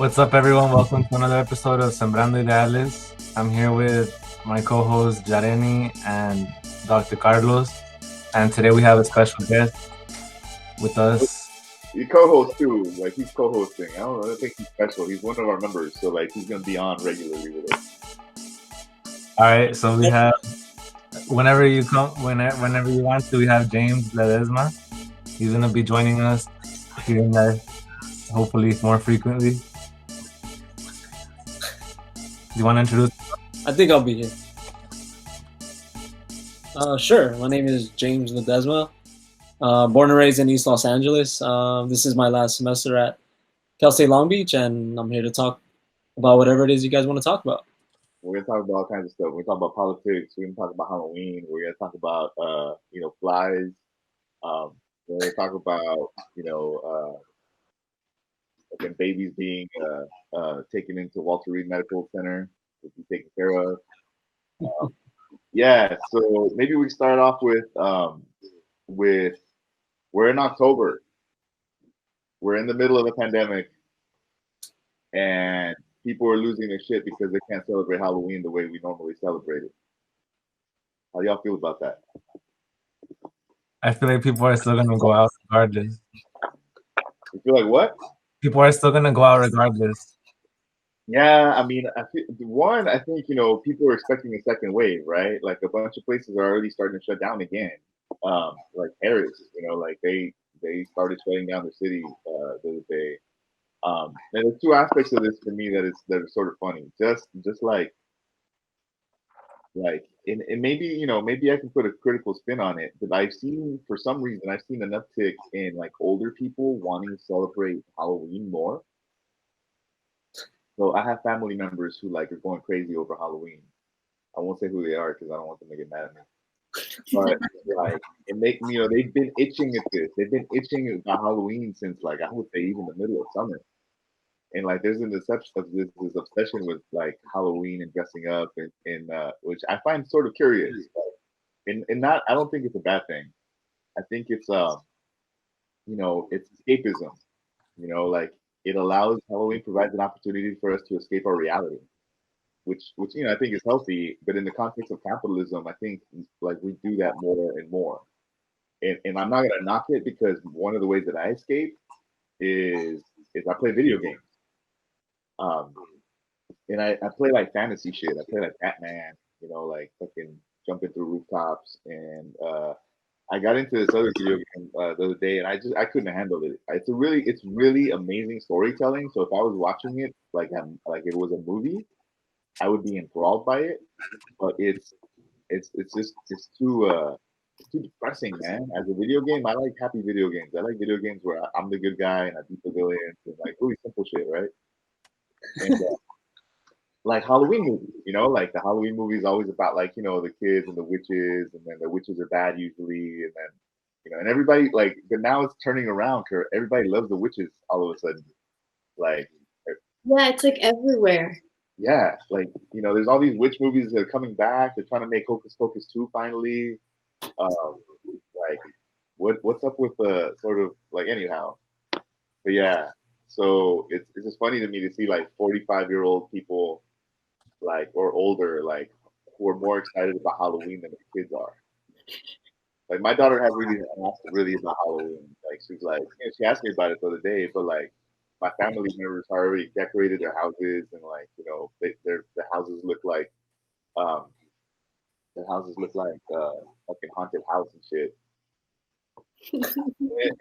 What's up, everyone? Welcome to another episode of Sembrando. I'm here with my co-host Jareni and Dr. Carlos, and today we have a special guest with us. He co-hosts too. Like he's co-hosting. I don't think he's special. He's one of our members, so like he's gonna be on regularly with us. All right, so we have whenever you want to, we have James Ledesma. He's gonna be joining us here and there, hopefully more frequently. Do you want to introduce? I think I'll be here. Sure. My name is James Ledesma. Born and raised in East Los Angeles. This is my last semester at Cal State Long Beach, and I'm here to talk about whatever it is you guys want to talk about. We're gonna talk about all kinds of stuff. We're gonna talk about politics. We're gonna talk about Halloween. We're gonna talk about flies. We're gonna talk about again, babies being taken into Walter Reed Medical Center to be taken care of. So maybe we start off with we're in October. We're in the middle of the pandemic, and people are losing their shit because they can't celebrate Halloween the way we normally celebrate it. How do y'all feel about that? I feel like people are still gonna go out regardless. You feel like what? People are still gonna go out regardless. Yeah, I mean, I think people are expecting a second wave, right? Like a bunch of places are already starting to shut down again. Like Paris, like they started shutting down the city the other day. And there's two aspects of this for me that are sort of funny. Just like and maybe I can put a critical spin on it, but for some reason I've seen an uptick in like older people wanting to celebrate Halloween more. So I have family members who like are going crazy over Halloween. I won't say who they are because I don't want them to get mad at me. But like they've been itching at this. They've been itching about Halloween since like I would say even the middle of summer. And like there's this obsession with like Halloween and dressing up and which I find sort of curious. And not I don't think it's a bad thing. I think it's it's escapism. Like it allows Halloween provides an opportunity for us to escape our reality, which I think is healthy. But in the context of capitalism, I think like we do that more and more. And I'm not gonna knock it because one of the ways that I escape is I play video games. And I play like fantasy shit. I play like Batman, like fucking jumping through rooftops. And I got into this other video game the other day, and I couldn't handle it. It's really amazing storytelling. So if I was watching it like it was a movie, I would be enthralled by it. But it's too depressing, man. As a video game, I like happy video games. I like video games where I'm the good guy and I beat the villains and like really simple shit, right? And like Halloween movies, like the Halloween movie is always about like the kids and the witches, and then the witches are bad usually, and then and everybody like, but now it's turning around. Everybody loves the witches all of a sudden, like yeah, it's like everywhere. Yeah, like there's all these witch movies that are coming back. They're trying to make Hocus Pocus 2 finally. Like what's up with the sort of like anyhow, but yeah. So it's just funny to me to see like 45-year-old people like or older like who are more excited about Halloween than the kids are. Like my daughter has really asked really about Halloween. Like she's like she asked me about it the other day, but like my family members already decorated their houses and like their houses look like fucking haunted house and shit.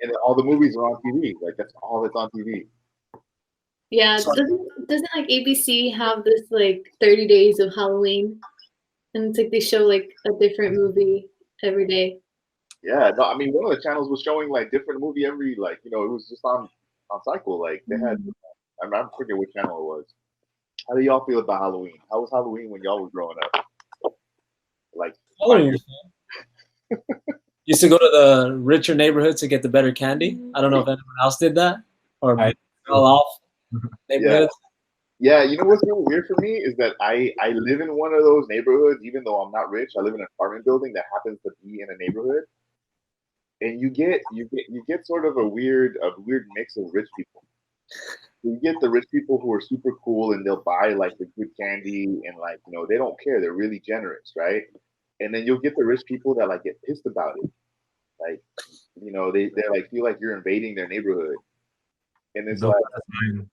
and all the movies are on TV. Like that's all that's on TV. Yeah, doesn't like ABC have this like 30 days of Halloween, and it's like they show like a different movie every day. Yeah, no, I mean one of the channels was showing like different movie every like it was just on cycle. Like they had I forget what channel it was. How do y'all feel about Halloween? How was Halloween when y'all were growing up? Like used to go to the richer neighborhood to get the better candy. I don't know if anyone else did that or fell off neighborhoods. Yeah, you know what's really weird for me is that I live in one of those neighborhoods, even though I'm not rich. I live in an apartment building that happens to be in a neighborhood, and you get sort of a weird mix of rich people. you get the rich people who are super cool and they'll buy like the good candy and like they don't care. They're really generous, right? And then you'll get the rich people that like get pissed about it, like they like feel like you're invading their neighborhood, and it's They'll like put a sign.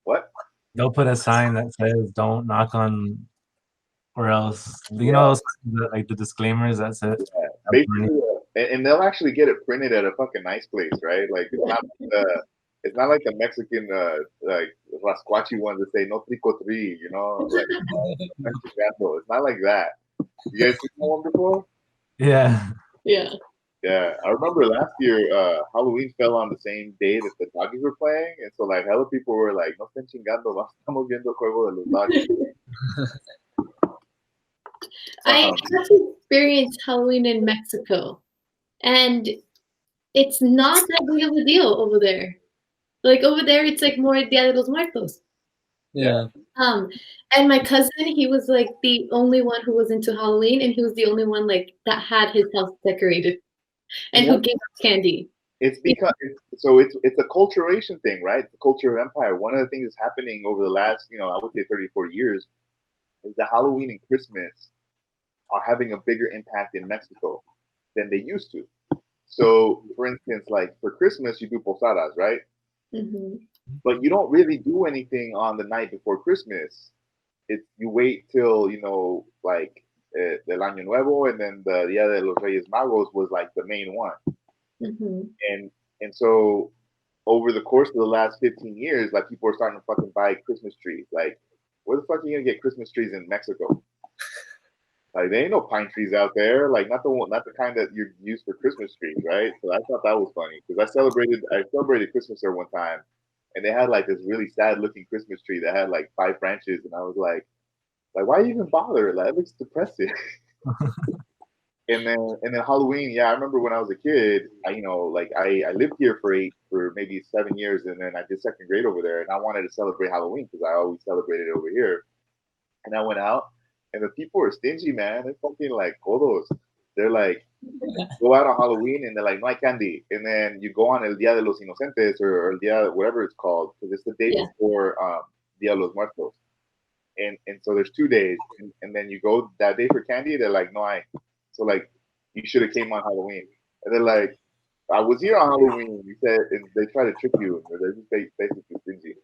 what? They'll put a sign that says "Don't knock on," or else Yeah. like the disclaimers that says. Yeah, basically, and they'll actually get it printed at a fucking nice place, right? Like it's not like the Mexican like Rasquachi ones that say no trico tree, like it's not like that. You guys seen that one before? Yeah. Yeah. Yeah, I remember last year Halloween fell on the same day that the Dodgers were playing, and so like hella people were like, "No estén chingando, estamos viendo el juego de los Dodgers." I got to experience Halloween in Mexico, and it's not that big of a deal over there. Like over there, it's like more Dia de los Muertos. Yeah. And my cousin, he was like the only one who was into Halloween, and he was the only one like that had his house decorated, and who gave us candy. It's because it's a culturation thing, right? The culture of empire. One of the things that's happening over the last, I would say 30, 40 years is that Halloween and Christmas are having a bigger impact in Mexico than they used to. So, for instance, like for Christmas, you do posadas, right? Mm-hmm. But you don't really do anything on the night before Christmas. You wait till like el Año Nuevo, and then the Dia de los Reyes Magos was like the main one. Mm-hmm. And so over the course of the last 15 years, like people are starting to fucking buy Christmas trees. Like, where the fuck are you gonna get Christmas trees in Mexico? Like, there ain't no pine trees out there. Like, not the kind that you use for Christmas trees, right? So I thought that was funny because I celebrated Christmas there one time, and they had like this really sad looking Christmas tree that had like 5 branches, and I was like, why even bother? Like, it looks depressing. And then Halloween, yeah, I remember when I was a kid, I lived here for maybe 7 years, and then I did second grade over there, and I wanted to celebrate Halloween because I always celebrated over here. And I went out, and the people are stingy, man. They're fucking like codos. They're like, go out on Halloween, and they're like, no hay candy. And then you go on El Dia de los Inocentes or El Dia, whatever it's called, because it's the day before Dia de los Muertos. And so there's 2 days, and then you go that day for candy. They're like, no hay. So like, you should have came on Halloween. And they're like, I was here on Halloween. You said, and they try to trick you. They're just basically stingy.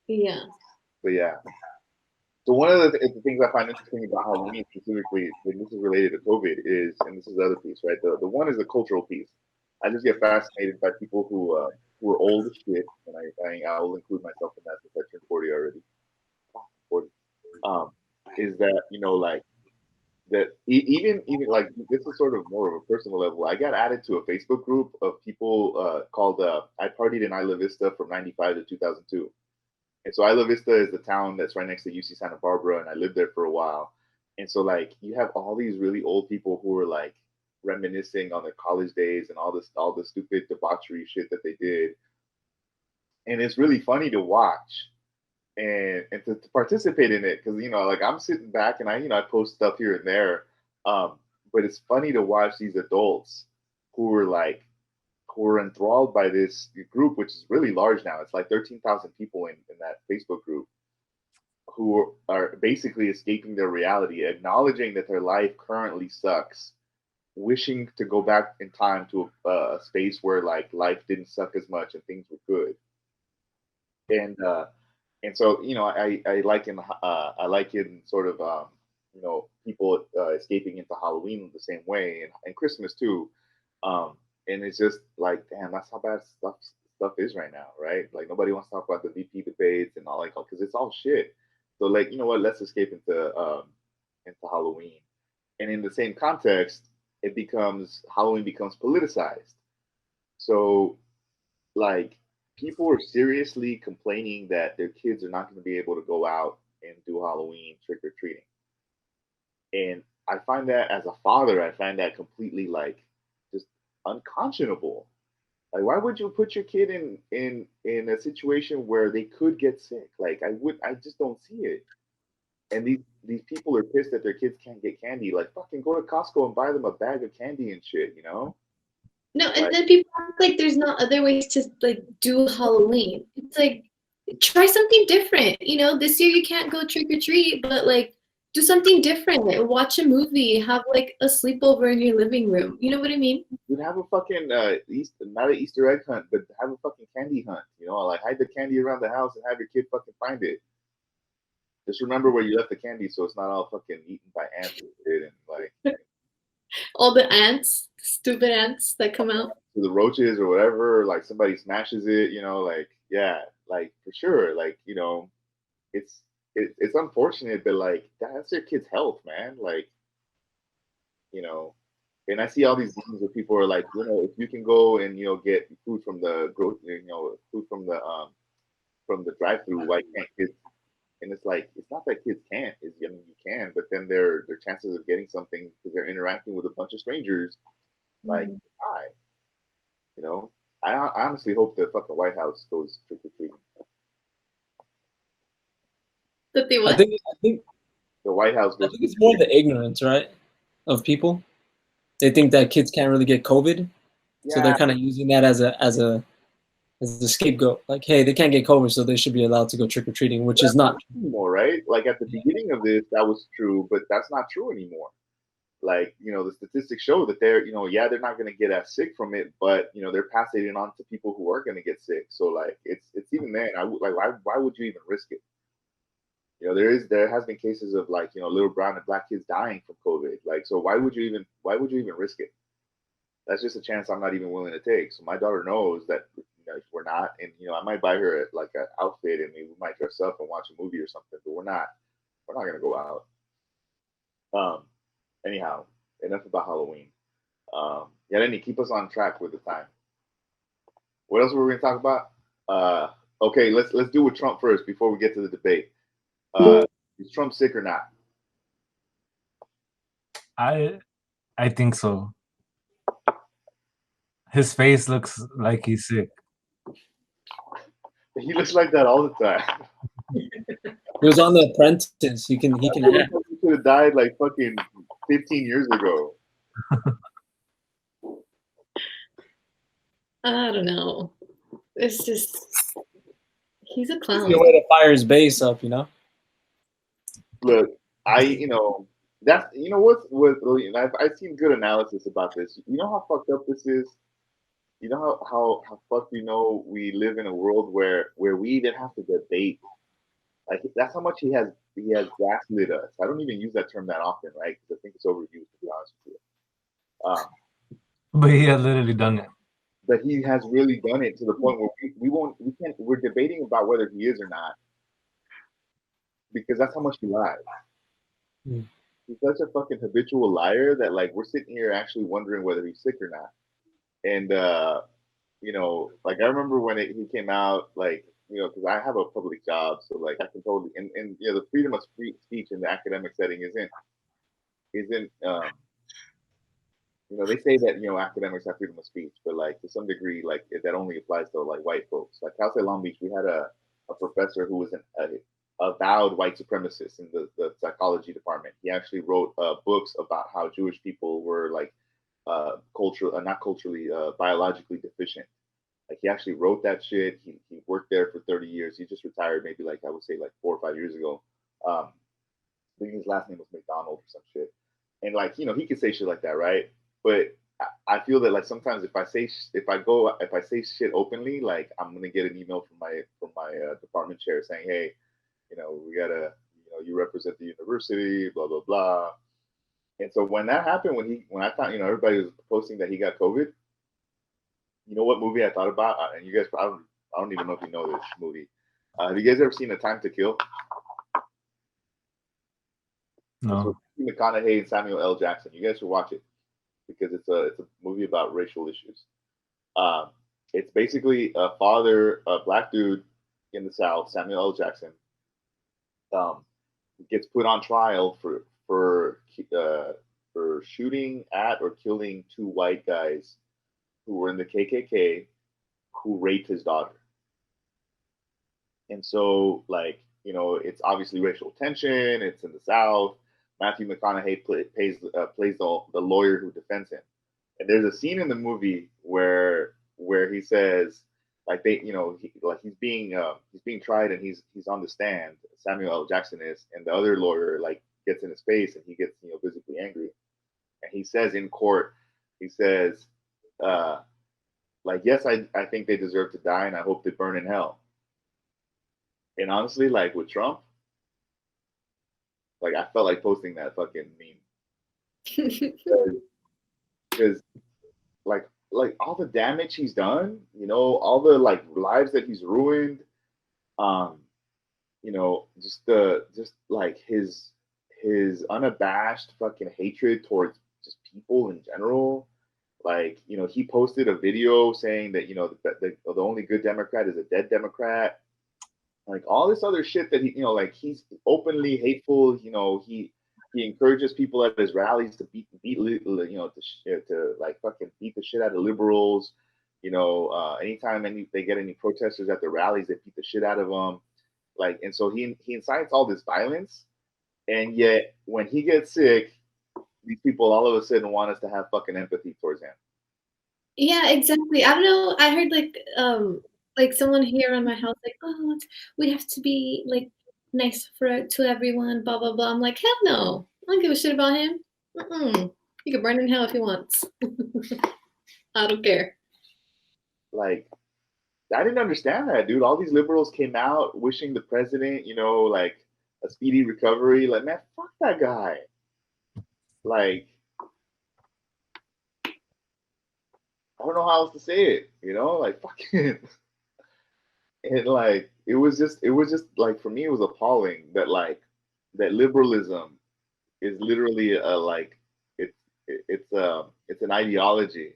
Yeah. But yeah. So one of the things I find interesting about Halloween specifically, and this is related to COVID, is, and this is the other piece, right? The one is the cultural piece. I just get fascinated by people who are old as shit, and I will include myself in that since I turned 40 already. 40. Is that like that even like this is sort of more of a personal level. I got added to a Facebook group of people called I partied in Isla Vista from '95 to 2002. And so Isla Vista is the town that's right next to UC Santa Barbara, and I lived there for a while. And so like you have all these really old people who are like reminiscing on their college days and all the stupid debauchery shit that they did. And it's really funny to watch and to participate in it because like I'm sitting back and I post stuff here and there, but it's funny to watch these adults who are enthralled by this group, which is really large now. It's like 13,000 people in that Facebook group who are basically escaping their reality, acknowledging that their life currently sucks, wishing to go back in time to a space where like life didn't suck as much and things were good. And so I liken sort of people escaping into Halloween the same way and Christmas too, and it's just like damn, that's how bad stuff is right now, right? Like nobody wants to talk about the VP debates and all like because it's all shit. So like what, let's escape into Halloween, and in the same context, Halloween becomes politicized. So like people are seriously complaining that their kids are not going to be able to go out and do Halloween trick or treating. And I find that as a father, I find that completely like just unconscionable. Like, why would you put your kid in a situation where they could get sick? Like, I just don't see it. And these people are pissed that their kids can't get candy. Like, fucking go to Costco and buy them a bag of candy and shit, No, and then people act like there's not other ways to like do Halloween. It's like try something different. You know, this year you can't go trick or treat, but like do something different. Like, watch a movie, have like a sleepover in your living room. You know what I mean? You'd have a fucking not an Easter egg hunt, but have a fucking candy hunt. You know, like hide the candy around the house and have your kid fucking find it. Just remember where you left the candy, so it's not all fucking eaten by ants and shit, and like All the ants, stupid ants that come out. the roaches or whatever. Or like somebody smashes it. You know, like yeah, like for sure. Like you know, it's it's unfortunate, but like that's their kid's health, man. Like you know, and I see all these memes where people are like, you know, if you can go and you know get food from the food from the drive-through, why can't kids? And it's like it's not that kids can't. It's I mean you can, but then their chances of getting something because they're interacting with a bunch of strangers, like high. You know, I honestly hope the fucking White House goes trick or treating. That they I what? think The White House I goes. think it's more the ignorance, right, of people. They think that kids can't really get COVID, so they're Yeah, kind of using that as a scapegoat. Like, hey, they can't get COVID, so they should be allowed to go trick or treating, which is that's not not. true anymore, right? Like at the beginning of this, that was true, but that's not true anymore. Like you know, the statistics show that they're you know yeah they're not going to get as sick from it, but you know they're passing it on to people who are going to get sick. So like it's even then I would like why would you even risk it? You know, there has been cases of like, you know, little brown and black kids dying from COVID. Like, so why would you even risk it? That's just a chance I'm not even willing to take. So my daughter knows that you know, we're not, and you know, I might buy her like an outfit and maybe we might dress up and watch a movie or something, but we're not gonna go out. Um, anyhow, enough about Halloween. Yeah, Lenny, keep us on track with the time. What else were we gonna talk about? Okay, let's do with Trump first before we get to the debate. Is Trump sick or not? I think so. His face looks like he's sick. He looks like that all the time. He was on The Apprentice. He can He act. could have died like fucking 15 years ago. I don't know. It's just he's a It's clown. the way to fire his base up, you know. Look, you know, that's, you know, I've seen good analysis about this. You know how fucked up this is? You know how fucked you know we live in a world where we even have to debate. Like that's how much he has gaslit us. I don't even use that term that often, right? Because I think it's overused, to be honest with you. But he had literally done it. But he has really done it to the point where we can't, we're debating about whether he is or not because that's how much he lies. Mm. He's such a fucking habitual liar that like we're sitting here actually wondering whether he's sick or not. And you know, like I remember when he came out, like you know, because I have a public job, so like I can totally and you know the freedom of speech in the academic setting isn't you know, they say that you know academics have freedom of speech, but like to some degree, like that only applies to like white folks. Like Cal State Long Beach, we had a professor who was a avowed white supremacist in the psychology department. He actually wrote books about how Jewish people were like not culturally, biologically deficient. Like he actually wrote that shit. He worked there for 30 years. He just retired maybe like I would say like 4 or 5 years ago. I think his last name was McDonald or some shit. And like you know he could say shit like that, right? But I feel that like sometimes if I say shit openly, like I'm gonna get an email from my department chair saying, hey, you know we gotta you know you represent the university, blah blah blah. And so when that happened, when I thought you know everybody was posting that he got COVID, you know what movie I thought about? And you guys, I don't even know if you know this movie. Have you guys ever seen A Time to Kill? No. So McConaughey and Samuel L. Jackson. You guys should watch it because it's a movie about racial issues. It's basically a black dude in the South, Samuel L. Jackson, gets put on trial for shooting at or killing two white guys who were in the KKK who raped his daughter. And so, like, you know, it's obviously racial tension. It's in the South. Matthew McConaughey plays the lawyer who defends him. And there's a scene in the movie where he says, like they, like he's being tried and he's on the stand. Samuel L. Jackson is, and the other lawyer like gets in his face and he gets visibly angry, and he says in court, he says, like, yes, I think they deserve to die and I hope they burn in hell. And honestly, like with Trump, like I felt like posting that fucking meme because like all the damage he's done, all the like lives that he's ruined, just like his unabashed fucking hatred towards just people in general. Like, he posted a video saying that, the only good Democrat is a dead Democrat. Like all this other shit that he, like he's openly hateful. He encourages people at his rallies to beat to like fucking beat the shit out of liberals. Anytime they get any protesters at the rallies, they beat the shit out of them. Like, and so he incites all this violence, and yet when he gets sick, these people all of a sudden want us to have fucking empathy towards him. Yeah, exactly. I don't know. I heard like someone here on my house, like, oh, we have to be like nice to everyone, blah blah blah. I'm like, hell no, I don't give a shit about him. He can burn in hell if he wants. I don't care. Like, I didn't understand that, dude. All these liberals came out wishing the president, like a speedy recovery. Like, man, fuck that guy. Like, I don't know how else to say it, like fucking. And like it was just like, for me it was appalling that like that liberalism is literally it's an ideology.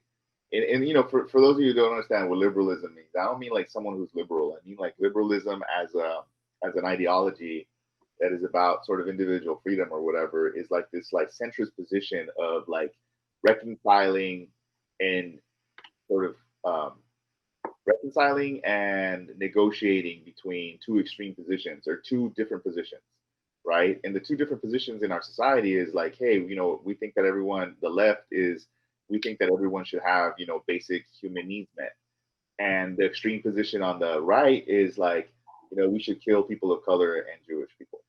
And for those of you who don't understand what liberalism means, I don't mean like someone who's liberal. I mean like liberalism as an ideology that is about sort of individual freedom or whatever, is like this like centrist position of like reconciling and sort of reconciling and negotiating between two extreme positions or two different positions, right? And the two different positions in our society is like, hey, we think that we think that everyone should have, basic human needs met. And the extreme position on the right is like, we should kill people of color and Jewish people.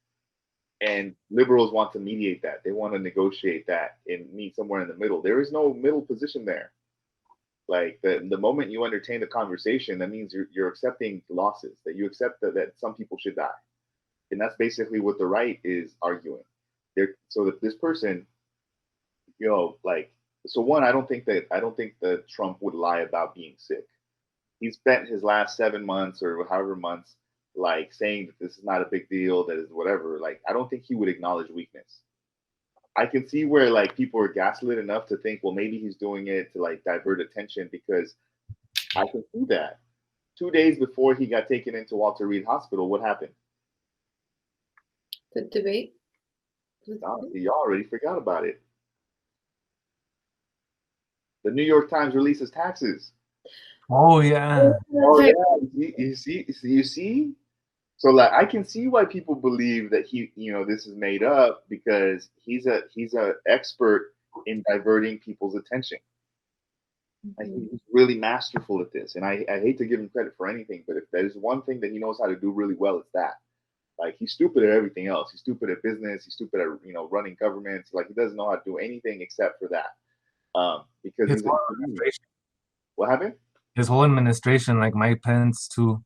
And liberals want to mediate that. They want to negotiate that and meet somewhere in the middle. There is no middle position there. Like the moment you entertain the conversation, that means you're accepting losses, that you accept that some people should die. And that's basically what the right is arguing. So that this person, so one, I don't think that Trump would lie about being sick. He spent his last 7 months or however months like saying that this is not a big deal, that is whatever. Like, I don't think he would acknowledge weakness. I can see where like people are gaslit enough to think, well, maybe he's doing it to like divert attention, because I can see that. 2 days before he got taken into Walter Reed Hospital, what happened? The debate. Honestly, y'all already forgot about it. The New York Times releases taxes. Oh yeah. Oh yeah. You see? So like, I can see why people believe that this is made up, because he's a expert in diverting people's attention. Like, he's really masterful at this, and I hate to give him credit for anything, but if there's one thing that he knows how to do really well, it's that. Like, he's stupid at everything else. He's stupid at business. He's stupid at running governments. Like, he doesn't know how to do anything except for that. Because what happened? His whole administration, like Mike Pence too.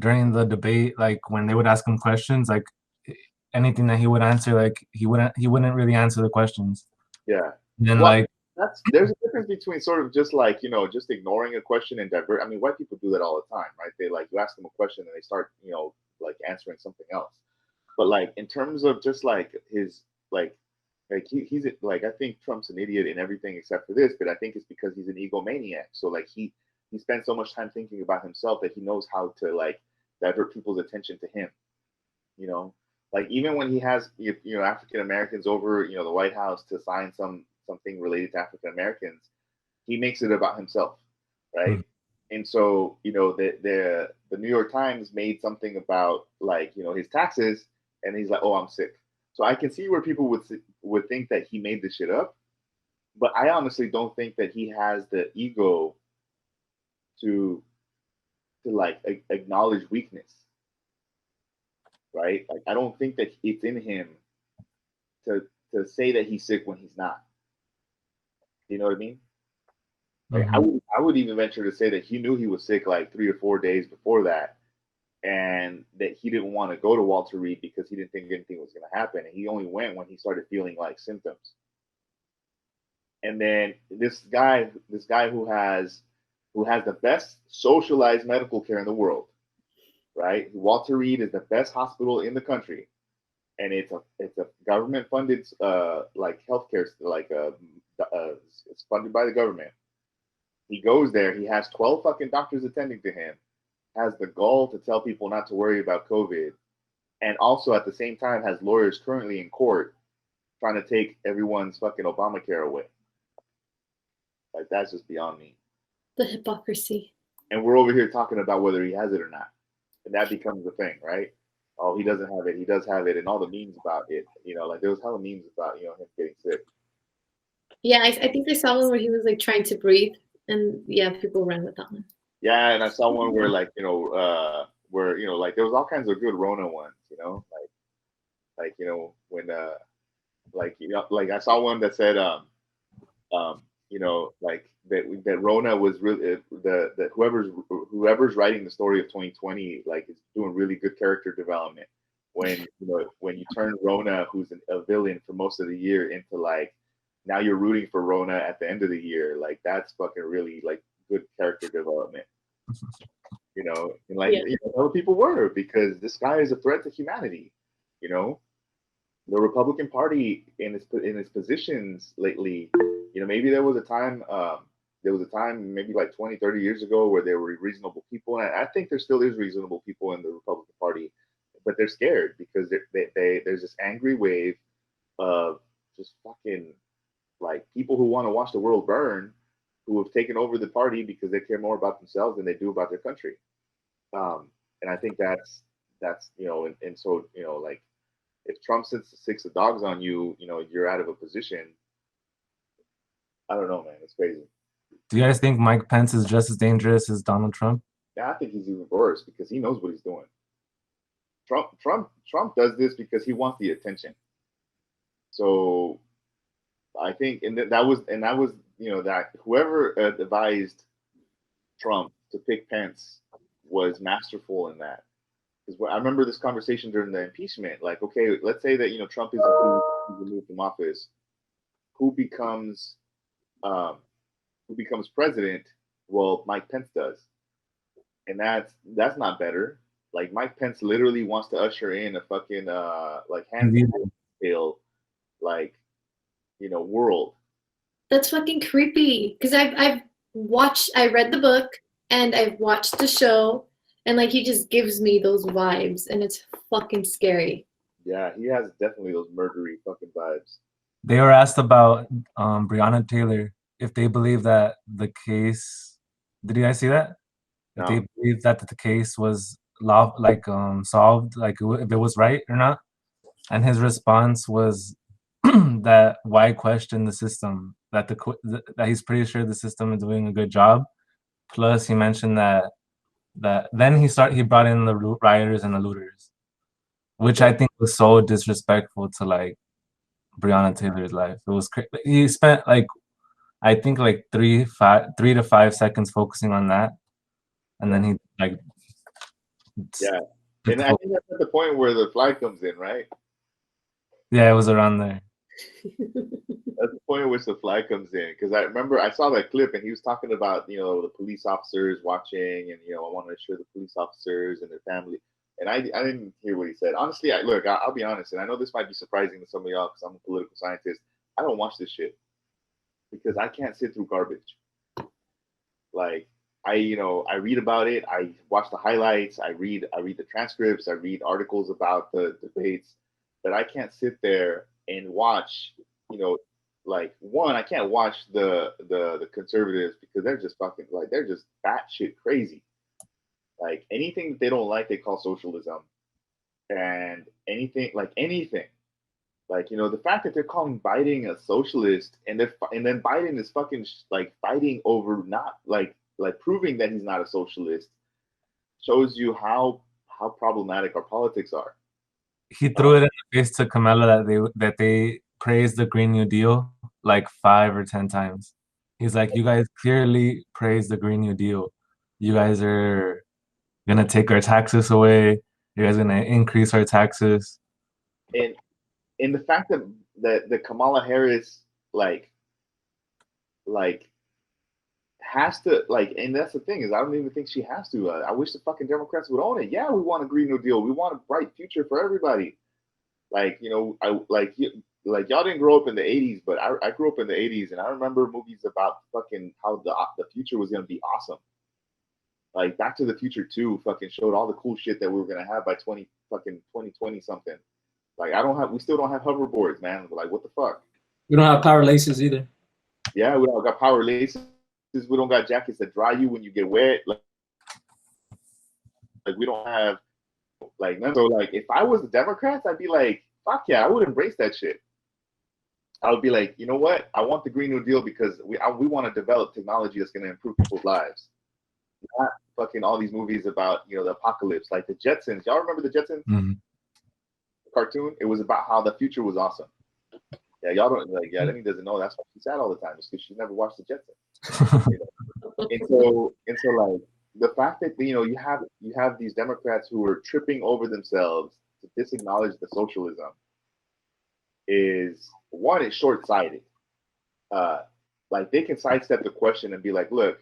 During the debate, like when they would ask him questions, like anything that he would answer, like he wouldn't really answer the questions. Yeah. And then there's a difference between sort of just like, just ignoring a question and divert. I mean, white people do that all the time, right? They like, you ask them a question and they start, like answering something else. But like, in terms of just like his, he's like, I think Trump's an idiot in everything except for this, but I think it's because he's an egomaniac. So like he spends so much time thinking about himself that he knows how to like divert people's attention to him. Like even when he has African Americans over the White House to sign something related to African Americans, he makes it about himself, right? Mm-hmm. And so the New York Times made something about like his taxes, and he's like, oh, I'm sick. So I can see where people would think that he made this shit up, but I honestly don't think that he has the ego to like acknowledge weakness, right? Like I don't think that it's in him to say that he's sick when he's not. You know what I mean? Like Mm-hmm. I would even venture to say that he knew he was sick like 3 or 4 days before that, and that he didn't want to go to Walter Reed because he didn't think anything was going to happen, and he only went when he started feeling like symptoms. And then this guy who has the best socialized medical care in the world, right? Walter Reed is the best hospital in the country, and it's a government funded like healthcare it's funded by the government. He goes there. He has 12 fucking doctors attending to him. Has the gall to tell people not to worry about COVID, and also at the same time has lawyers currently in court trying to take everyone's fucking Obamacare away. Like that's just beyond me. The hypocrisy. And we're over here talking about whether he has it or not, and that becomes the thing, right? Oh, he doesn't have it. He does have it, and all the memes about it. You know, like there was hella memes about him getting sick. Yeah, I think I saw one where he was like trying to breathe, and yeah, people ran with that one. Yeah, and I saw one where like where like there was all kinds of good Rona ones. Like when like I saw one that said like that Rona was really that whoever's writing the story of 2020 like is doing really good character development when when you turn Rona, who's a villain for most of the year, into like now you're rooting for Rona at the end of the year. Like that's fucking really like good character development. And like other people were, because this guy is a threat to humanity. The Republican Party in its positions lately, maybe there was a time maybe like 20, 30 years ago where there were reasonable people, and I think there still is reasonable people in the Republican Party, but they're scared because there's this angry wave of just fucking like people who want to watch the world burn, who have taken over the party because they care more about themselves than they do about their country. And I think that's and so like if Trump sits 6 of dogs on you, you're out of a position. I don't know, man. It's crazy. Do you guys think Mike Pence is just as dangerous as Donald Trump? Yeah, I think he's even worse because he knows what he's doing. Trump does this because he wants the attention. So I think, and that was that whoever advised Trump to pick Pence was masterful in that. Because I remember this conversation during the impeachment. Like, okay, let's say that Trump is removed from office. Who becomes president? Well, Mike Pence does, and that's not better. Like Mike Pence literally wants to usher in a fucking like hands scale like world. That's fucking creepy. Because I read the book and I've watched the show, and like he just gives me those vibes, and it's fucking scary. Yeah, he has definitely those murdery fucking vibes. They were asked about Breonna Taylor, if they believe that the case. Did you guys see that? No. If they believe that the case was solved, like if it was right or not, and his response was that why question the system? That he's pretty sure the system is doing a good job. Plus, he mentioned that then he brought in the rioters and the looters, which I think was so disrespectful to like Breonna Taylor's life. It was he spent like I think like 3 to 5 seconds focusing on that, and then he like yeah. And I think that's at the point where the flag comes in, right? Yeah, it was around there. That's the point at which the flag comes in, because I remember I saw that clip and he was talking about the police officers watching, and I want to assure the police officers and their family. And I didn't hear what he said. Honestly, I'll be honest, and I know this might be surprising to some of y'all because I'm a political scientist. I don't watch this shit because I can't sit through garbage. Like I read about it. I watch the highlights. I read the transcripts. I read articles about the debates, but I can't sit there and watch. Like one, I can't watch the conservatives because they're just fucking like they're just batshit crazy. Like anything that they don't like, they call socialism, and anything. Like, the fact that they're calling Biden a socialist, and then Biden is fucking like fighting over not like proving that he's not a socialist, shows you how problematic our politics are. He threw it in the face to Kamala that they praised the Green New Deal like 5 or 10 times. He's like, you guys clearly praised the Green New Deal. You guys are gonna take our taxes away. You guys are gonna increase our taxes. And the fact that Kamala Harris like has to and that's the thing is I don't even think she has to. I wish the fucking Democrats would own it. Yeah, we want a Green New Deal. We want a bright future for everybody. Like, I like y'all didn't grow up in the 80s, but I grew up in the 80s, and I remember movies about fucking how the future was gonna be awesome. Like Back to the Future 2 fucking showed all the cool shit that we were gonna have by 2020 something. Like we still don't have hoverboards, man. Like what the fuck? We don't have power laces either. Yeah, we don't got power laces. We don't got jackets that dry you when you get wet. Like we don't have so like if I was the Democrats, I'd be like, fuck yeah, I would embrace that shit. I would be like, you know what? I want the Green New Deal because we want to develop technology that's going to improve people's lives. Not fucking all these movies about the apocalypse, like the Jetsons. Y'all remember the Jetsons cartoon? It was about how the future was awesome. Yeah, y'all don't Lenny doesn't know. That's why she's sad all the time. It's because she never watched the Jetsons. And so like the fact that you have these Democrats who are tripping over themselves to disacknowledge the socialism is one, it's short-sighted. Like they can sidestep the question and be like, look,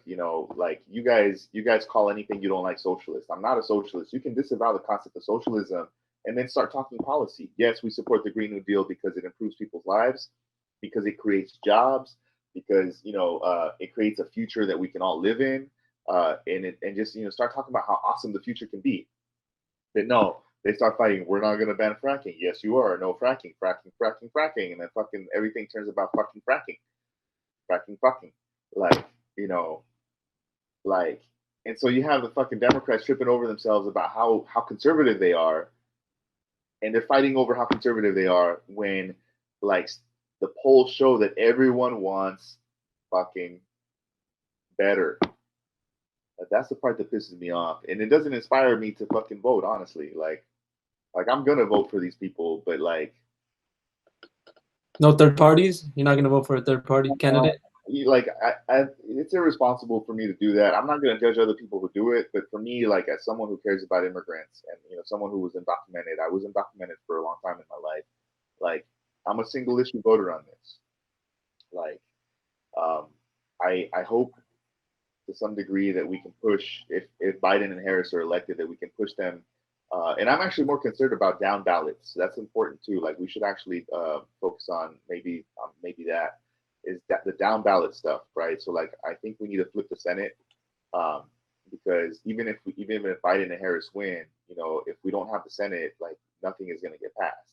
like you guys call anything you don't like socialist. I'm not a socialist. You can disavow the concept of socialism and then start talking policy. Yes, we support the Green New Deal because it improves people's lives, because it creates jobs, because it creates a future that we can all live in, and just start talking about how awesome the future can be. But no, they start fighting. We're not going to ban fracking. Yes, you are. No fracking, and then fucking everything turns about fucking fracking. Like, and so you have the fucking Democrats tripping over themselves about how conservative they are, and they're fighting over how conservative they are when like the polls show that everyone wants fucking better. That's the part that pisses me off, and it doesn't inspire me to fucking vote, honestly. Like I'm gonna vote for these people, but like no third parties. You're not gonna vote for a third party candidate. It's irresponsible for me to do that. I'm not gonna judge other people who do it, but for me, like as someone who cares about immigrants and someone who was undocumented, I was undocumented for a long time in my life. Like I'm a single issue voter on this. Like, I hope to some degree that we can push if Biden and Harris are elected, that we can push them. And I'm actually more concerned about down ballots. So that's important too. Like we should actually focus on maybe that is that the down ballot stuff, right? So like I think we need to flip the Senate because even if Biden and Harris win, if we don't have the Senate, like nothing is going to get passed.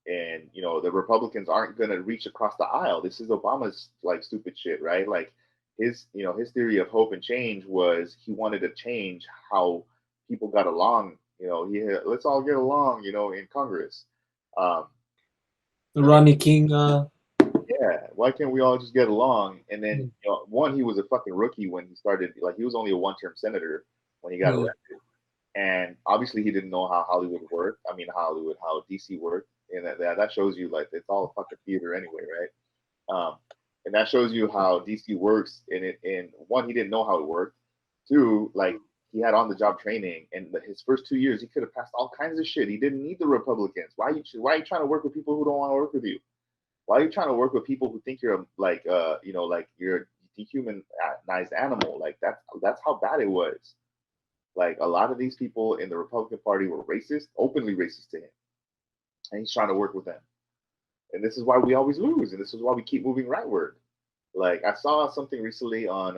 And the Republicans aren't going to reach across the aisle. This is Obama's like stupid shit, right? Like his theory of hope and change was he wanted to change how people got along. Let's all get along, in Congress. The Rodney King. Yeah, why can't we all just get along? And then, he was a fucking rookie when he started. Like he was only a one-term senator when he got elected, and obviously he didn't know how Hollywood worked. I mean, how DC worked, and that shows you like it's all a fucking theater anyway, right? And that shows you how DC works. And one, he didn't know how it worked. Two, like he had on-the-job training, and his first 2 years, he could have passed all kinds of shit. He didn't need the Republicans. Why are you trying to work with people who don't want to work with you? Why are you trying to work with people who think you're like you're a dehumanized animal? Like that's how bad it was. Like a lot of these people in the Republican Party were racist, openly racist to him, and he's trying to work with them. And this is why we always lose, and this is why we keep moving rightward. Like I saw something recently on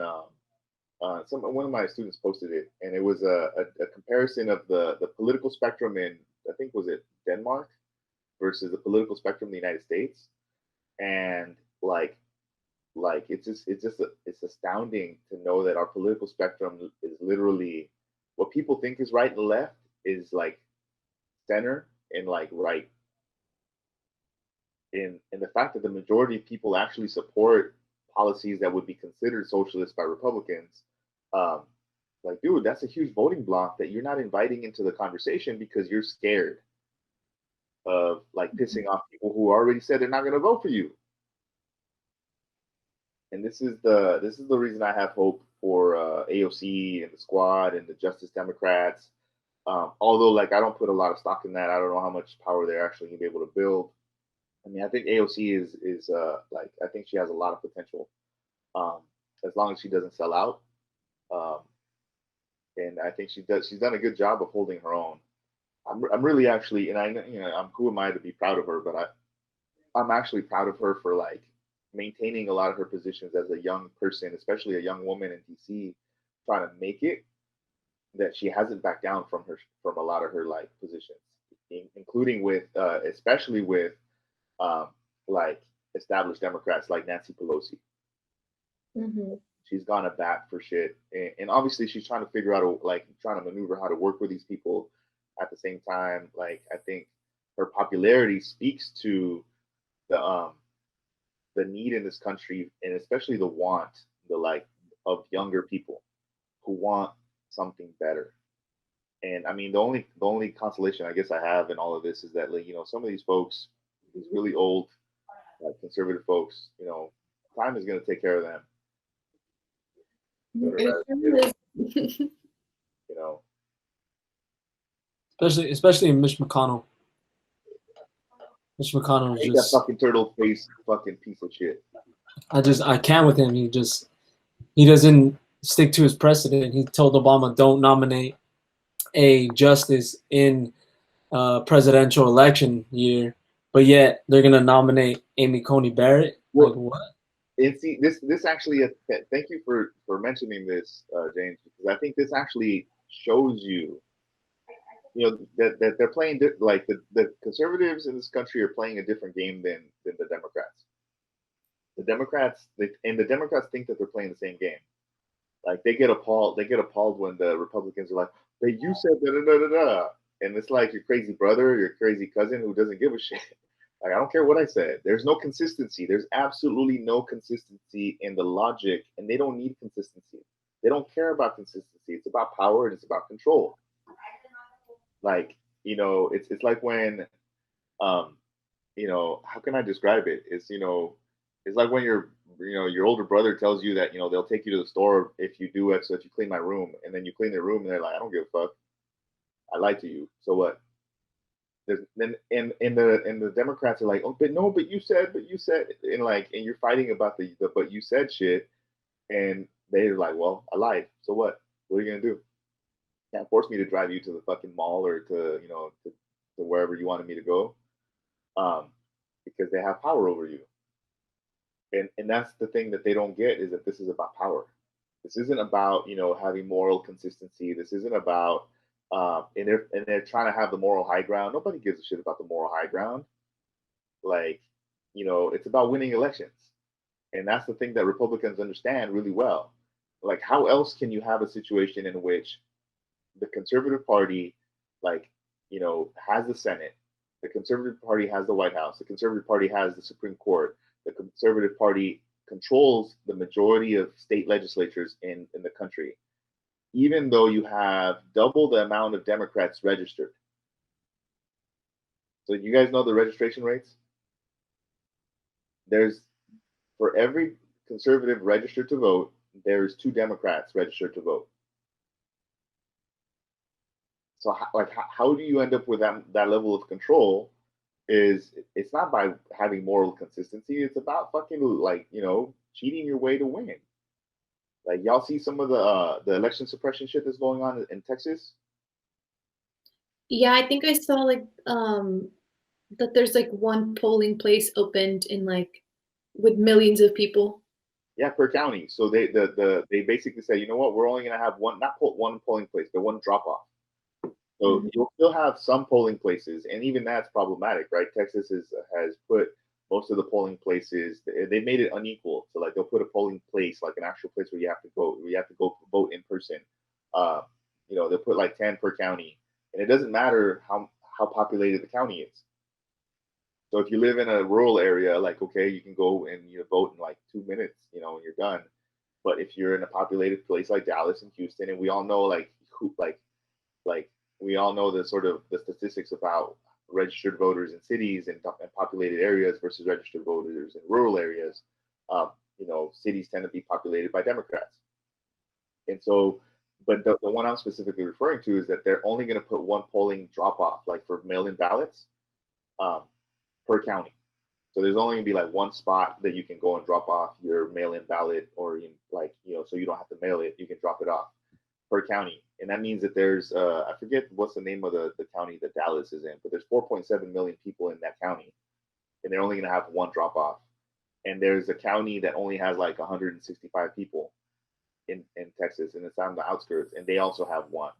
one of my students posted it, and it was a comparison of the political spectrum in, I think, was it Denmark versus the political spectrum in the United States, and like it's astounding to know that our political spectrum is literally what people think is right and left is like center and like right. in the fact that the majority of people actually support policies that would be considered socialist by Republicans, um, like, dude, that's a huge voting block that you're not inviting into the conversation because you're scared of like pissing off people who already said they're not going to vote for you. And this is the reason I have hope for AOC and the Squad and the Justice Democrats. Although, like, I don't put a lot of stock in that. I don't know how much power they're actually going to be able to build. I mean, I think AOC is like, I think she has a lot of potential, as long as she doesn't sell out. Um, and I think she's done a good job of holding her own. I'm really actually, and I I'm who am I to be proud of her, but I'm actually proud of her for like maintaining a lot of her positions as a young person, especially a young woman in DC, trying to make it. That she hasn't backed down from a lot of her like positions, including with especially with um, like established Democrats like Nancy Pelosi. Mm-hmm. She's gone to bat for shit, and obviously she's trying to figure out like trying to maneuver how to work with these people. At the same time, like I think her popularity speaks to the um the need in this country, and especially the want, the like of younger people who want something better. And I mean, the only consolation I guess I have in all of this is that like, some of these folks, these really old, like conservative folks, time is going to take care of them. You know, Especially Mitch McConnell. Mitch McConnell I is hate that just fucking turtle face fucking piece of shit. I can't with him. He doesn't stick to his precedent. He told Obama don't nominate a justice in presidential election year, but yet they're gonna nominate Amy Coney Barrett. Well, Like what? and see, this actually, thank you for mentioning this, James, because I think this actually shows you, that they're playing like the conservatives in this country are playing a different game than the Democrats. The Democrats think that they're playing the same game. Like they get appalled. They get appalled when the Republicans are like, "But you said da da da da da," and it's like your crazy brother, your crazy cousin who doesn't give a shit. Like I don't care what I said. There's no consistency. There's absolutely no consistency in the logic, and they don't need consistency. They don't care about consistency. It's about power and it's about control. Like it's like when um, how can I describe it? It's like when your older brother tells you that they'll take you to the store if you do it. So if you clean my room, and then you clean their room, and they're like, I don't give a fuck. I lied to you. So what? Then and the Democrats are like, oh, but you said, and like, and you're fighting about the but you said shit, and they're like, well, I lied. So what? What are you gonna do? You can't force me to drive you to the fucking mall or to wherever you wanted me to go, um, because they have power over you. And that's the thing that they don't get is that this is about power. This isn't about having moral consistency. This isn't about and they're trying to have the moral high ground. Nobody gives a shit about the moral high ground. Like it's about winning elections, and that's the thing that Republicans understand really well. Like how else can you have a situation in which the Conservative Party, like has the Senate, the Conservative Party has the White House, the Conservative Party has the Supreme Court, the Conservative Party controls the majority of state legislatures in the country, even though you have double the amount of Democrats registered. So you guys know the registration rates? There's for every conservative registered to vote, there's 2 Democrats registered to vote. So how do you end up with that level of control? It's not by having moral consistency. It's about fucking like cheating your way to win. Like y'all see some of the election suppression shit that's going on in Texas. Yeah, I think I saw like that there's like one polling place opened in like with millions of people. Yeah, per county. So they basically say, you know what, we're only gonna have one polling place, but one drop off. So you'll still have some polling places, and even that's problematic, right? Texas has put most of the polling places. They made it unequal. So like they'll put a polling place, like an actual place where you have to go vote in person. They'll put like 10 per county, and it doesn't matter how populated the county is. So if you live in a rural area, like okay, you can go and vote in like 2 minutes, and you're done. But if you're in a populated place like Dallas and Houston, and we all know like we all know the sort of the statistics about registered voters in cities and populated areas versus registered voters in rural areas. Cities tend to be populated by Democrats, and so. But the one I'm specifically referring to is that they're only going to put one polling drop off, like for mail-in ballots, um, per county. So there's only gonna be like one spot that you can go and drop off your mail-in ballot, or so you don't have to mail it. You can drop it off per county, and that means that there's I forget what's the name of the county that Dallas is in, but there's 4.7 million people in that county, and they're only gonna have one drop off. And there's a county that only has like 165 people in Texas, and it's on the outskirts, and they also have one.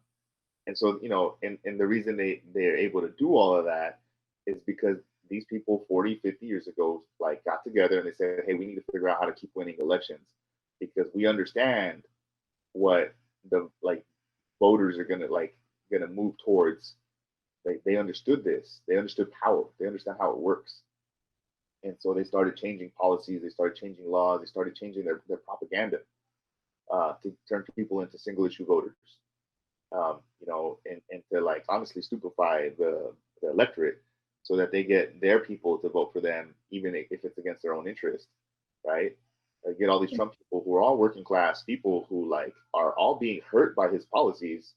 And so, and the reason they're able to do all of that is because these people 40, 50 years ago, like got together and they said, hey, we need to figure out how to keep winning elections because we understand what the voters are gonna move towards. They understood this. They understood power. They understand how it works. And so they started changing policies. They started changing laws. They started changing their propaganda to turn people into single issue voters. And to like honestly stupefy the electorate so that they get their people to vote for them, even if it's against their own interest, right? Get all these Trump people who are all working class people who like are all being hurt by his policies,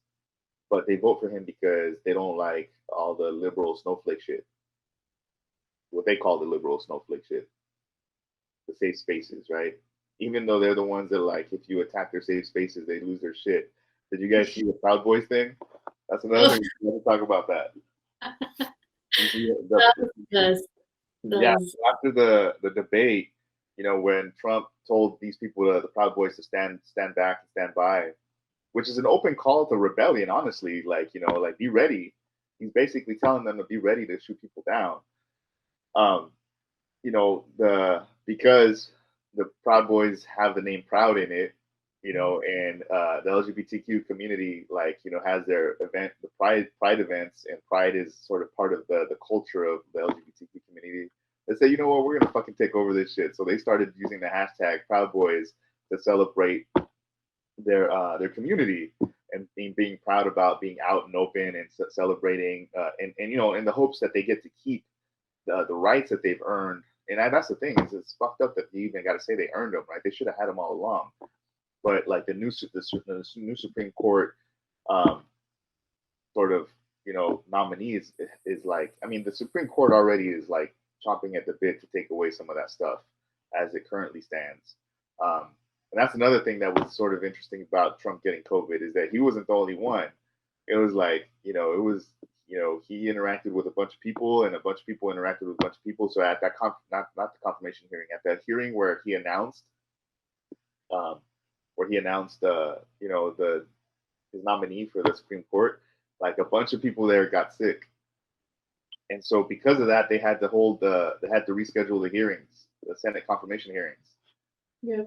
but they vote for him because they don't like all the liberal snowflake shit. What they call the liberal snowflake shit, the safe spaces, right? Even though they're the ones that like, if you attack their safe spaces, they lose their shit. Did you guys see the Proud Boys thing? That's another thing. We have to talk about that. Yeah, after the debate, when Trump told these people, the Proud Boys, to stand back and stand by, which is an open call to rebellion, honestly. Like be ready. He's basically telling them to be ready to shoot people down. Because the Proud Boys have the name Proud in it, and the LGBTQ community, has their event, the Pride events, and Pride is sort of part of the culture of the LGBTQ community. They say, you know what, we're gonna fucking take over this shit. So they started using the hashtag Proud Boys to celebrate their community and being proud about being out and open and celebrating, and in the hopes that they get to keep the rights that they've earned. And that's the thing, is it's fucked up that you even got to say they earned them, right? They should have had them all along. But like the new Supreme Court sort of nominee is like, I mean, the Supreme Court already is like chomping at the bit to take away some of that stuff as it currently stands. And that's another thing that was sort of interesting about Trump getting COVID, is that he wasn't the only one. It was like, he interacted with a bunch of people, and a bunch of people interacted with a bunch of people. So at that not the confirmation hearing, at that hearing where he announced his nominee for the Supreme Court, like a bunch of people there got sick, and so because of that, they had to reschedule the hearings, the Senate confirmation hearings. Yeah.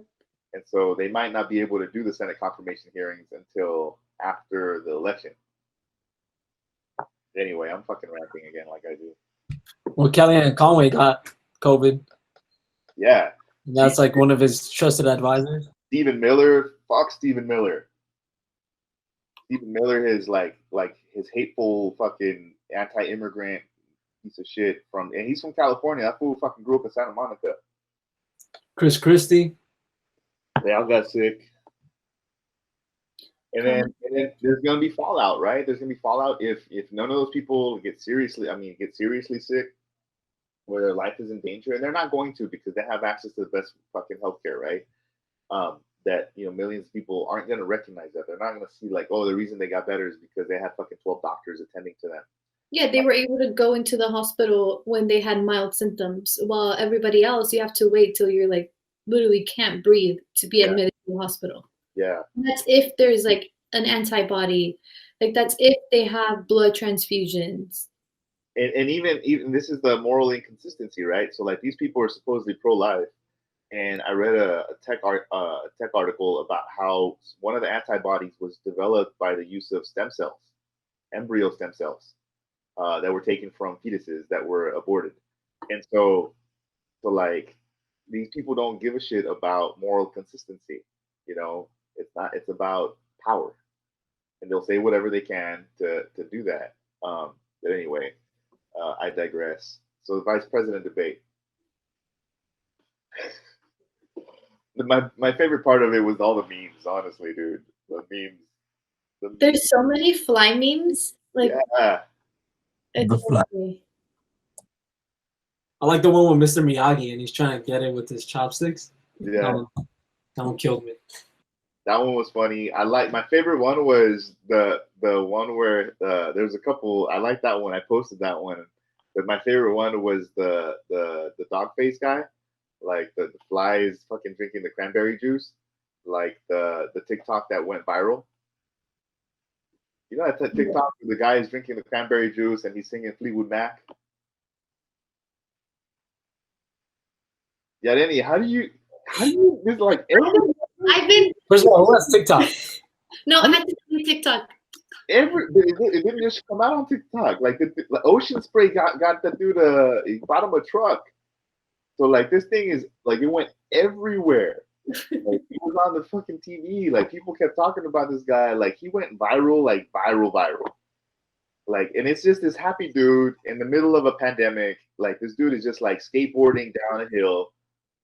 And so they might not be able to do the Senate confirmation hearings until after the election. Anyway, I'm fucking ranting again like I do. Well, Kellyanne Conway got COVID. Yeah. And that's like one of his trusted advisors. Stephen Miller, fuck Stephen Miller. Stephen Miller is like his hateful fucking anti-immigrant piece of shit and he's from California. That fool fucking grew up in Santa Monica. Chris Christie. They all got sick. And then there's gonna be fallout, right? There's gonna be fallout if none of those people get seriously sick, where their life is in danger, and they're not going to, because they have access to the best fucking healthcare, right? That millions of people aren't gonna recognize that. They're not gonna see like, oh, the reason they got better is because they had fucking 12 doctors attending to them. Yeah, they were able to go into the hospital when they had mild symptoms, while everybody else, you have to wait till you're like literally can't breathe to be admitted to the hospital. Yeah. And that's if there's like an antibody, like that's if they have blood transfusions. And even this is the moral inconsistency, right? So like these people are supposedly pro-life, and I read a tech article about how one of the antibodies was developed by the use of stem cells, embryo stem cells, that were taken from fetuses that were aborted. And so like these people don't give a shit about moral consistency. You know, it's about power, and they'll say whatever they can to do that. But anyway, I digress. So the vice president debate. My favorite part of it was all the memes. Honestly, dude, the memes. There's so many fly memes. Like, yeah, it's The fly. funny. I like the one with Mr. Miyagi and he's trying to get it with his chopsticks. yeah. That one killed me. That one was funny. I like my favorite one was the one where there's a couple. I like that one. I posted that one, but my favorite one was the dog face guy, like the flies fucking drinking the cranberry juice, like the TikTok that went viral. You know that TikTok where the guy is drinking the cranberry juice and he's singing Fleetwood Mac. Yeah, Danny, how do you this like every I've been First of all, what's TikTok? no, I had to do TikTok. it didn't just come out on TikTok. Like the Ocean Spray got the dude he bought him a truck. So like this thing is like it went everywhere. Like he was on the fucking TV. Like people kept talking about this guy. Like he went viral, like viral. Like and it's just this happy dude in the middle of a pandemic. Like this dude is just like skateboarding down a hill,